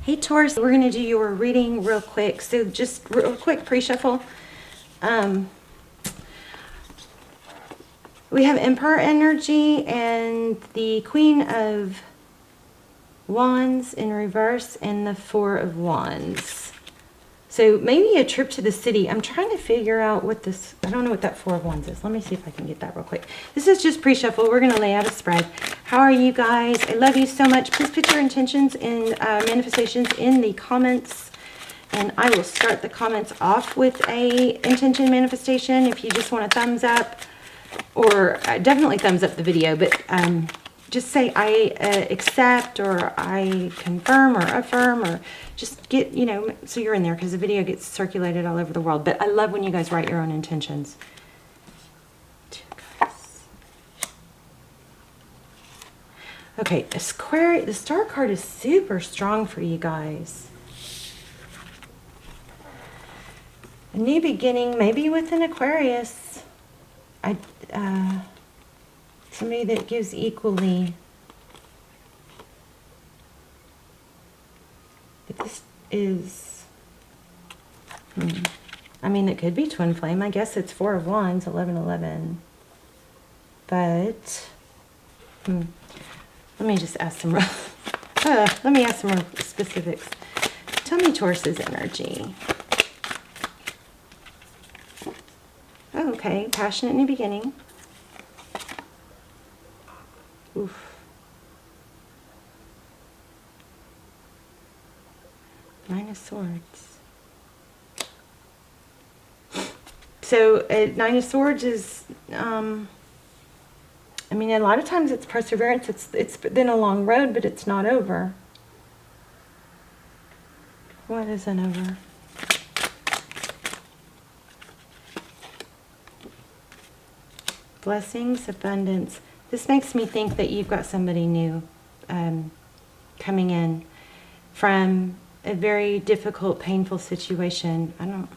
Hey Taurus, we're going to do your reading real quick. So just real quick pre-shuffle. We have Emperor energy and the Queen of Wands in reverse and the Four of Wands. So maybe a trip to the city. I'm trying to figure out what this, I don't know what that Four of Wands is. Let me see if I can get that real quick. This is just pre-shuffle. We're going to lay out a spread. How are you guys? I love you so much. Please put your intentions and manifestations in the comments. And I will start the comments off with a intention manifestation. If you just want a thumbs up, or definitely thumbs up the video, but just say I accept, or I confirm, or affirm, or just get, you know, so you're in there, because the video gets circulated all over the world. But I love when you guys write your own intentions. Okay, the star card is super strong for you guys. A new beginning, maybe with an Aquarius. Somebody that gives equally. But this is, I mean, it could be twin flame. I guess it's Four of Wands, 11-11. But, let me just ask some let me ask some more specifics. Tell me Taurus's energy. Oh, okay, passionate in the beginning. Oof. Nine of Swords. So, Nine of Swords is, I mean, a lot of times it's perseverance. It's been a long road, but it's not over. What isn't over? Blessings, abundance. This makes me think that you've got somebody new coming in from a very difficult, painful situation. I don't.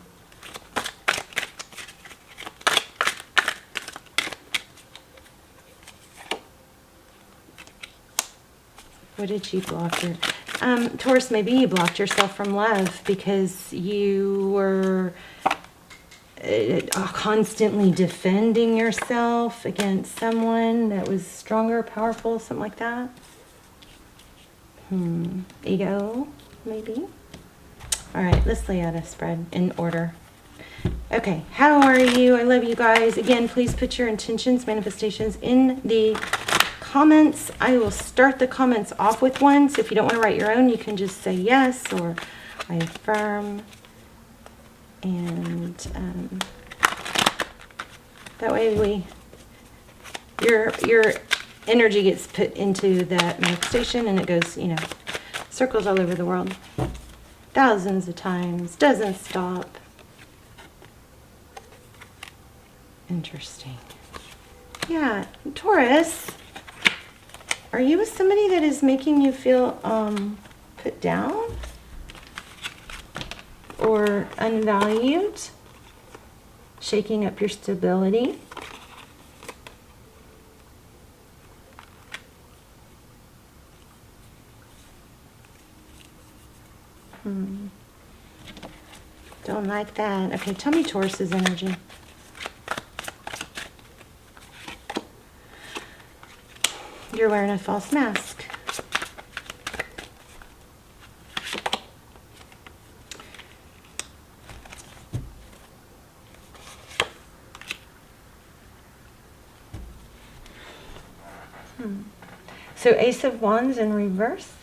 What did you block here? Taurus, maybe you blocked yourself from love because you were constantly defending yourself against someone that was stronger, powerful, something like that. Ego, maybe. All right, let's lay out a spread in order. Okay, how are you? I love you guys. Again, please put your intentions, manifestations in the comments. I will start the comments off with one, so if you don't want to write your own, you can just say yes, or I affirm. And that way your energy gets put into that manifestation, and it goes, you know, circles all over the world, thousands of times, doesn't stop. Interesting. Yeah, Taurus, are you with somebody that is making you feel put down? Or unvalued, shaking up your stability? Don't like that. Okay, tell me Taurus's energy. You're wearing a false mask. So Ace of Wands in reverse.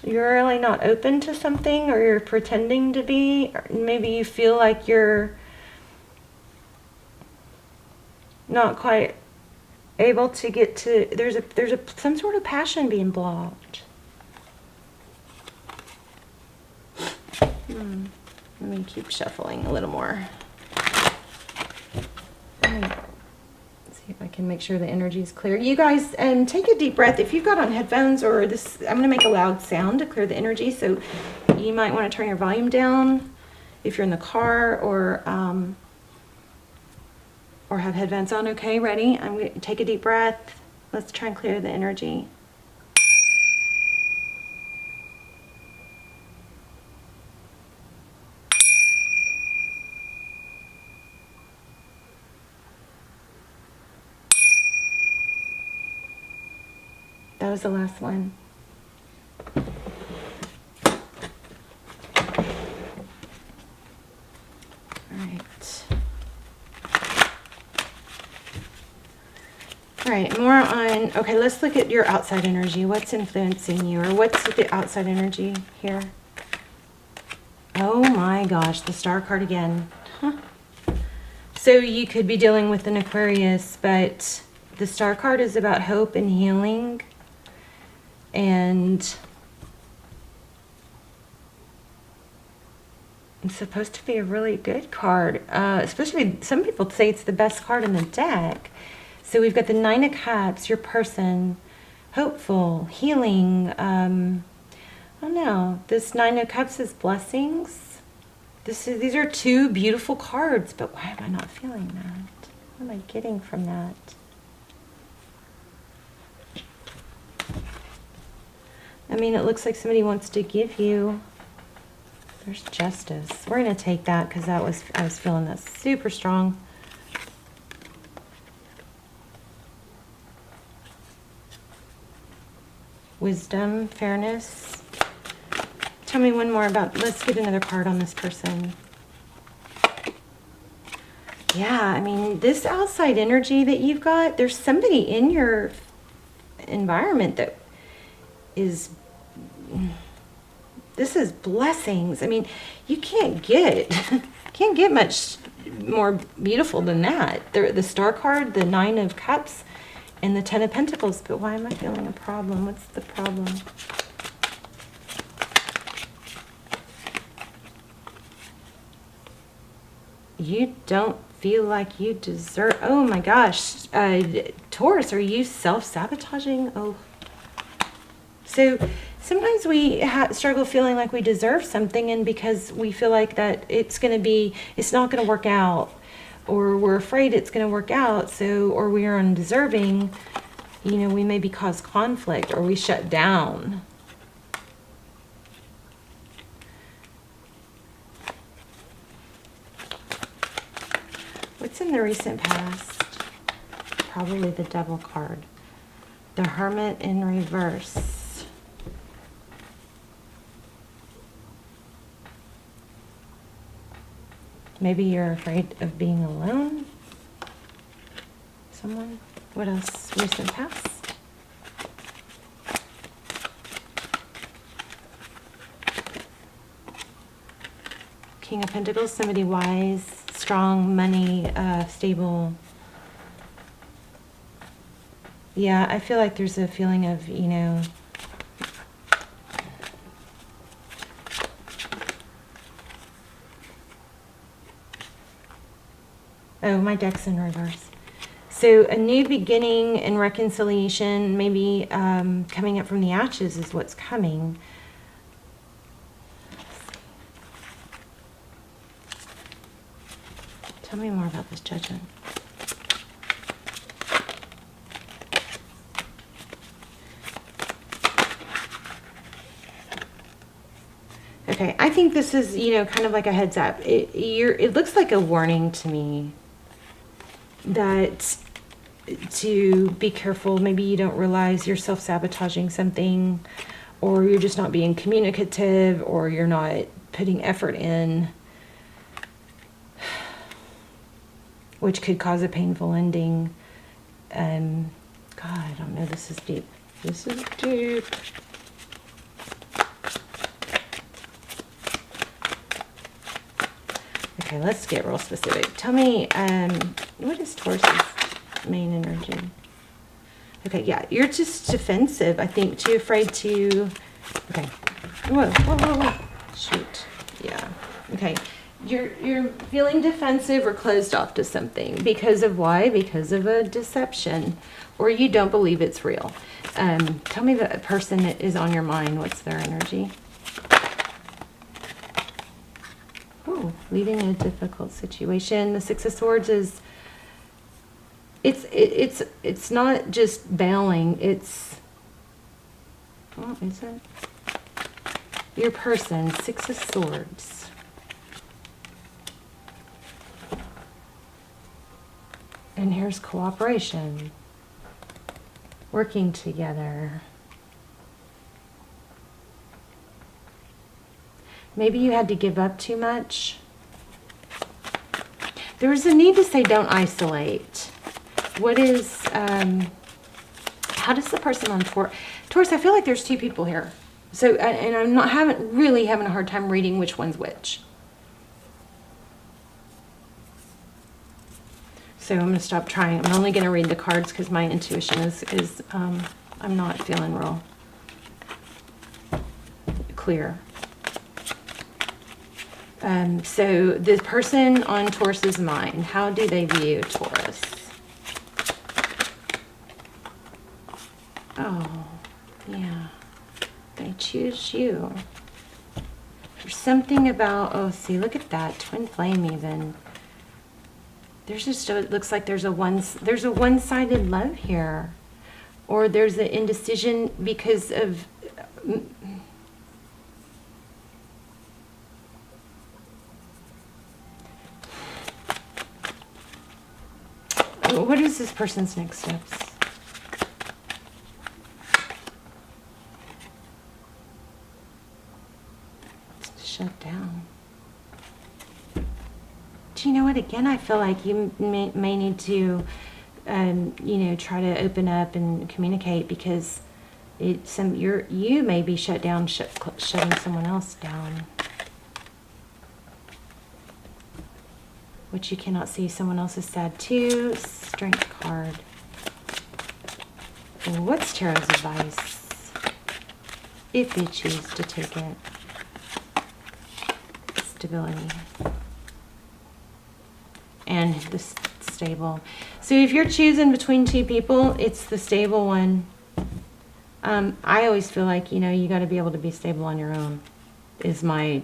You're really not open to something, or you're pretending to be. Or maybe you feel like you're not quite able to get to. There's some sort of passion being blocked. Let me keep shuffling a little more. See if I can make sure the energy is clear. You guys, take a deep breath. If you've got on headphones or this, I'm going to make a loud sound to clear the energy. So you might want to turn your volume down if you're in the car, or have headphones on. Okay, ready? I'm going to take a deep breath. Let's try and clear the energy. that was the last one. All right, more on, okay, let's look at your outside energy. What's influencing you, or what's the outside energy here? Oh my gosh, the Star card again. Huh. So you could be dealing with an Aquarius, but the Star card is about hope and healing. And it's supposed to be a really good card. Especially, some people say it's the best card in the deck. So we've got the Nine of Cups, your person, hopeful, healing. I don't know. This Nine of Cups is blessings. These are two beautiful cards, but why am I not feeling that? What am I getting from that? I mean, it looks like somebody wants to give you. There's justice. We're going to take that because I was feeling that super strong. Wisdom, fairness. Tell me one more about, let's get another card on this person. Yeah, I mean, this outside energy that you've got, there's somebody in your environment that is, this is blessings. I mean, you can't get much more beautiful than that. The Star card, the Nine of Cups, and the Ten of Pentacles. But why am I feeling a problem? What's the problem? You don't feel like you deserve. Oh my gosh. Taurus, are you self-sabotaging? Oh. So sometimes we struggle feeling like we deserve something, and because we feel like that it's not going to work out, or we're afraid it's going to work out, so, or we are undeserving, you know, we maybe cause conflict, or we shut down. What's in the recent past? Probably the Devil card. The Hermit in reverse. Maybe you're afraid of being alone. Someone. What else? Recent past. King of Pentacles. Somebody wise, strong, money, stable. Yeah, I feel like there's a feeling of, you know, oh, my deck's in reverse. So a new beginning and reconciliation, maybe coming up from the ashes is what's coming. Tell me more about this Judgment. Okay, I think this is, you know, kind of like a heads up. It looks like a warning to me that to be careful. Maybe you don't realize you're self-sabotaging something, or you're just not being communicative, or you're not putting effort in, which could cause a painful ending. God, I don't know. This is deep. This is deep. Okay, let's get real specific. Tell me, what is Taurus's main energy? Okay, yeah, you're just defensive, I think, too afraid to... Okay. Whoa, whoa, whoa, whoa. Shoot. Yeah. Okay. You're feeling defensive or closed off to something. Because of why? Because of a deception. Or you don't believe it's real. Tell me the person that is on your mind. What's their energy? Oh, leaving a difficult situation. The Six of Swords is... It's not just bailing. It's... Oh, is it? Your person. Six of Swords. And here's cooperation. Working together. Maybe you had to give up too much. There's a need to say don't isolate. What is, how does the person on Taurus, I feel like there's two people here. So, and I'm not really having a hard time reading which one's which. So I'm going to stop trying. I'm only going to read the cards because my intuition is I'm not feeling real clear. So the person on Taurus's mind, how do they view Taurus? Oh, yeah. They choose you. There's something about, oh, see, look at that. Twin flame even. There's just, it looks like there's a one-sided love here. Or there's an indecision because of... What is this person's next steps? Shut down. Do you know what? Again, I feel like you may need to, you know, try to open up and communicate because you may be shut down, shutting someone else down. Which you cannot see. Someone else is sad too. Strength card. What's Tarot's advice? If you choose to take it. Stability. And the stable. So if you're choosing between two people, it's the stable one. I always feel like, you know, you got to be able to be stable on your own. Is my...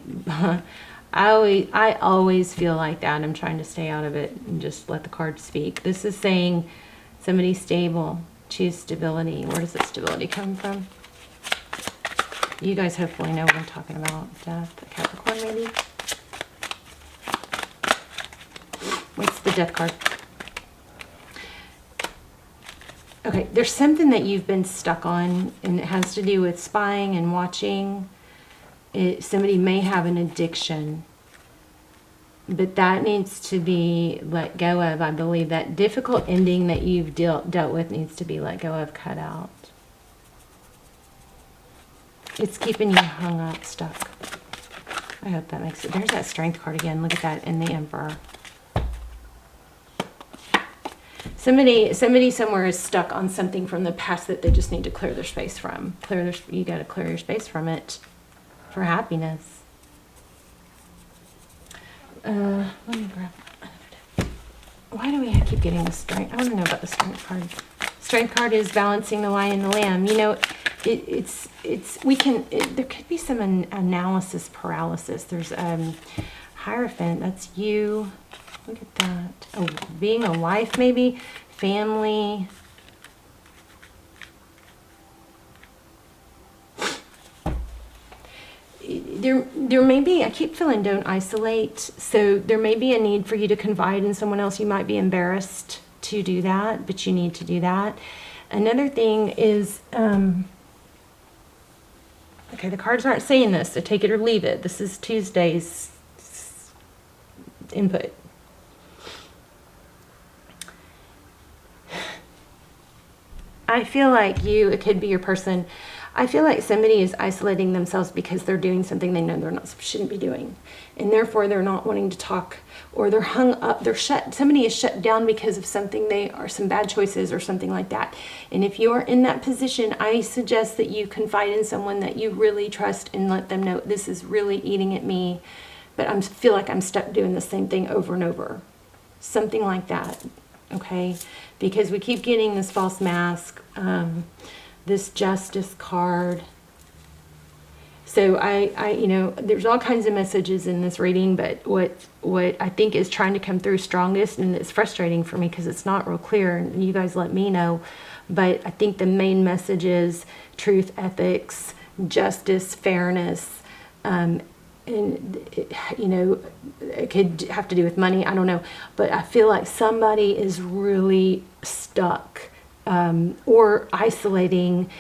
I always feel like that. I'm trying to stay out of it and just let the cards speak. This is saying somebody stable. Choose stability. Where does that stability come from? You guys hopefully know what I'm talking about. Death. Capricorn maybe? What's the death card? Okay, there's something that you've been stuck on, and it has to do with spying and watching. Somebody may have an addiction, but that needs to be let go of. I believe that difficult ending that you've dealt with needs to be let go of, cut out. It's keeping you hung up, stuck. I hope that makes it. There's that strength card again. Look at that in the Emperor. Somebody somewhere is stuck on something from the past that they just need to clear their space from. You got to clear your space from it. For happiness. Let me grab another. Why do we keep getting the strength? I want to know about the strength card. Strength card is balancing the lion and the lamb. You know, there could be some analysis paralysis. There's Hierophant. That's you. Look at that. Oh, being a wife, maybe family. There may be, I keep feeling don't isolate, so there may be a need for you to confide in someone else. You might be embarrassed to do that, but you need to do that. Another thing is, okay, the cards aren't saying this, so take it or leave it. This is Tuesday's input. I feel like it could be your person. I feel like somebody is isolating themselves because they're doing something they know shouldn't be doing. And therefore they're not wanting to talk, or they're hung up, somebody is shut down because of something some bad choices or something like that. And if you're in that position, I suggest that you confide in someone that you really trust and let them know this is really eating at me, but I feel like I'm stuck doing the same thing over and over. Something like that, okay? Because we keep getting this false mask, this justice card. So you know, there's all kinds of messages in this reading, but what I think is trying to come through strongest, and it's frustrating for me because it's not real clear, and you guys let me know, but I think the main message is truth, ethics, justice, fairness, and you know, it could have to do with money, I don't know, but I feel like somebody is really stuck or isolating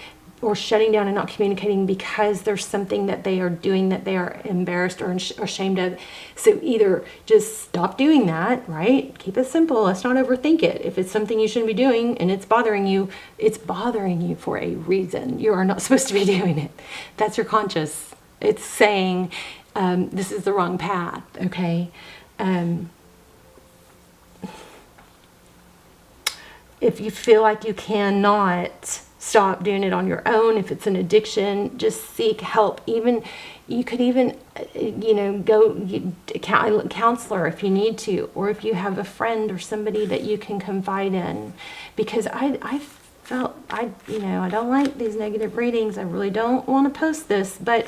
or shutting down and not communicating because there's something that they are doing that they are embarrassed or ashamed of. So either just stop doing that, right? Keep it simple. Let's not overthink it. If it's something you shouldn't be doing and it's bothering you for a reason. You are not supposed to be doing it. That's your conscious. It's saying, this is the wrong path, okay? If you feel like you cannot stop doing it on your own, if it's an addiction, just seek help. Even you could even, go a counselor if you need to, or if you have a friend or somebody that you can confide in. Because I felt I don't like these negative readings. I really don't want to post this, but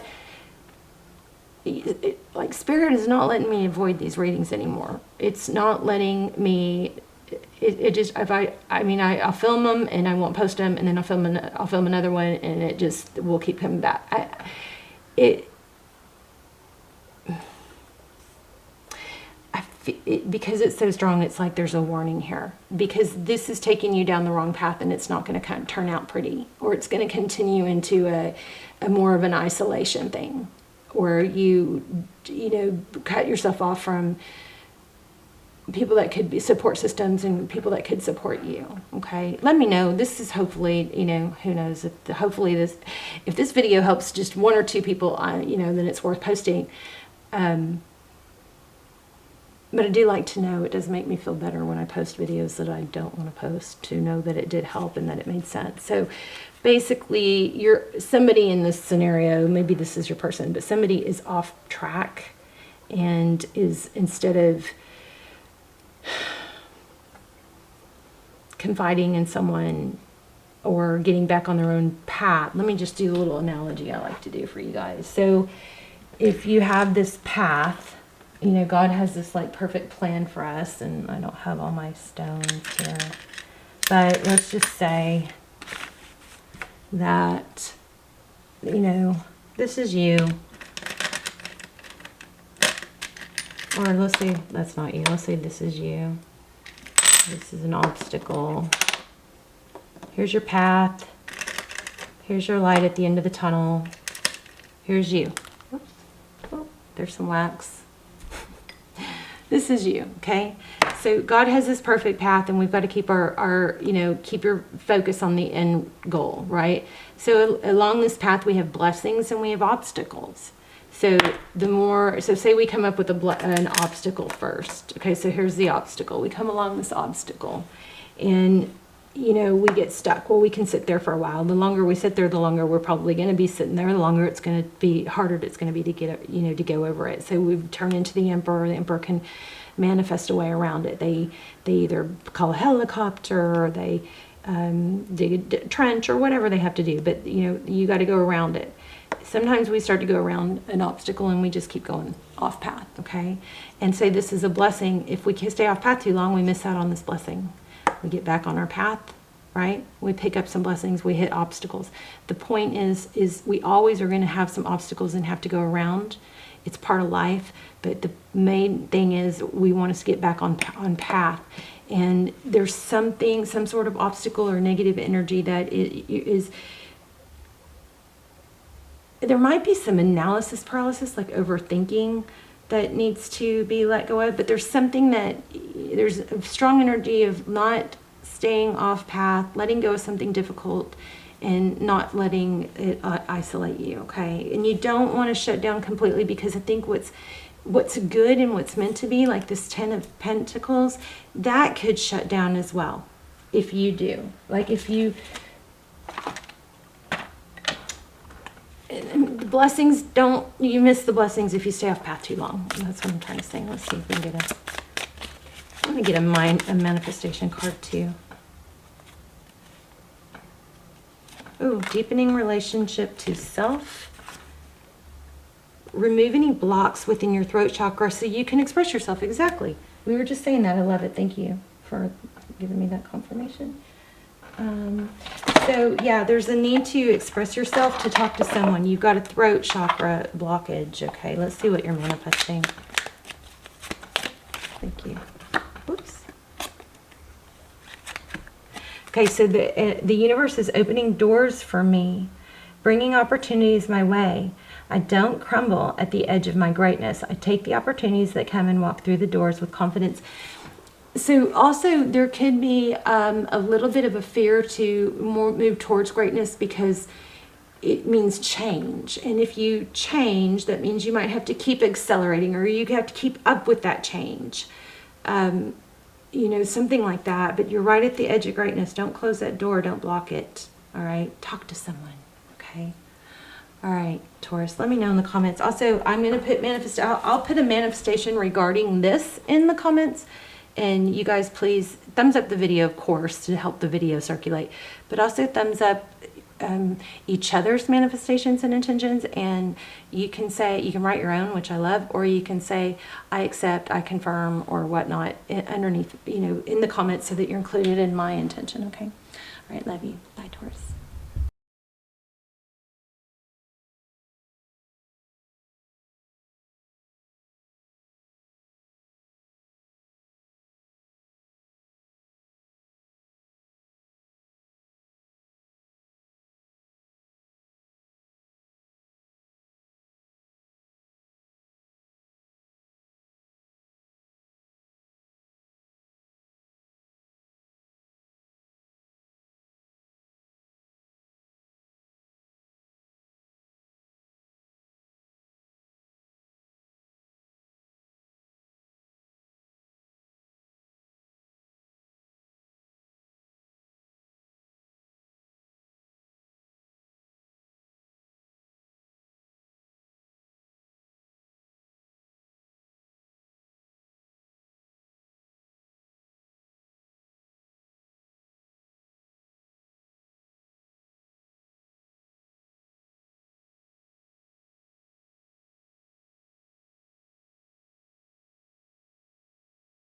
like Spirit is not letting me avoid these readings anymore. It's not letting me. It just, I'll film them and I won't post them, and then I'll film another one, and it just will keep coming back. Because it's so strong, it's like there's a warning here, because this is taking you down the wrong path, and it's not going to turn out pretty, or it's going to continue into a more of an isolation thing, where you cut yourself off from people that could be support systems and people that could support you. Okay, let me know. This is hopefully, who knows, hopefully if this video helps just one or two people, then it's worth posting. But I do like to know, it does make me feel better when I post videos that I don't want to post, to know that it did help and that it made sense. So basically, you're somebody in this scenario, maybe this is your person, but somebody is off track and is, instead of confiding in someone or getting back on their own path. Let me just do a little analogy I like to do for you guys. So if you have this path, God has this like perfect plan for us, and I don't have all my stones here, but let's just say that, this is you. Or let's say that's not you. Let's say this is you. This is an obstacle. Here's your path. Here's your light at the end of the tunnel. Here's you. Oops. Oh, there's some wax. This is you, okay? So God has this perfect path, and we've got to keep our keep your focus on the end goal, right? So along this path, we have blessings and we have obstacles. So say we come up with an obstacle first. Okay, so here's the obstacle. We come along this obstacle, and we get stuck. Well, we can sit there for a while. The longer we sit there, the longer we're probably going to be sitting there. The longer it's going to be, harder it's going to be to get to go over it. So we turn into the Emperor. The Emperor can manifest a way around it. They either call a helicopter, or they dig a trench, or whatever they have to do. But you got to go around it. Sometimes we start to go around an obstacle and we just keep going off path, okay? And say this is a blessing. If we stay off path too long, we miss out on this blessing. We get back on our path, right? We pick up some blessings, we hit obstacles. The point is we always are going to have some obstacles and have to go around. It's part of life, but the main thing is we want to get back on path. And there's some sort of obstacle or negative energy that is there might be some analysis paralysis, like overthinking, that needs to be let go of, but there's a strong energy of not staying off path, letting go of something difficult, and not letting it isolate you, okay? And you don't want to shut down completely, because I think what's good and what's meant to be, like this 10 of Pentacles, that could shut down as well if you do. Like if you... blessings you miss the blessings if you stay off path too long. That's what I'm trying to say. Let's see if we can get I'm going to get a manifestation card too. Oh, deepening relationship to self. Remove any blocks within your throat chakra so you can express yourself. Exactly. We were just saying that. I love it. Thank you for giving me that confirmation. So yeah, there's a need to express yourself, to talk to someone. You've got a throat chakra blockage. Okay, let's see what you're manifesting. Thank you. Whoops. Okay, so the universe is opening doors for me bringing opportunities my way. I don't crumble at the edge of my greatness. I take the opportunities that come and walk through the doors with confidence. So also there could be a little bit of a fear to move towards greatness because it means change. And if you change, that means you might have to keep accelerating, or you have to keep up with that change. You know, something like that. But you're right at the edge of greatness. Don't close that door. Don't block it. All right. Talk to someone. Okay. All right, Taurus, let me know in the comments. Also, I'm going to put I'll put a manifestation regarding this in the comments. And you guys please thumbs up the video, of course, to help the video circulate. But also thumbs up each other's manifestations and intentions. And you can write your own, which I love, or you can say, I accept, I confirm, or whatnot underneath, in the comments so that you're included in my intention, okay? All right, love you. Bye, Taurus.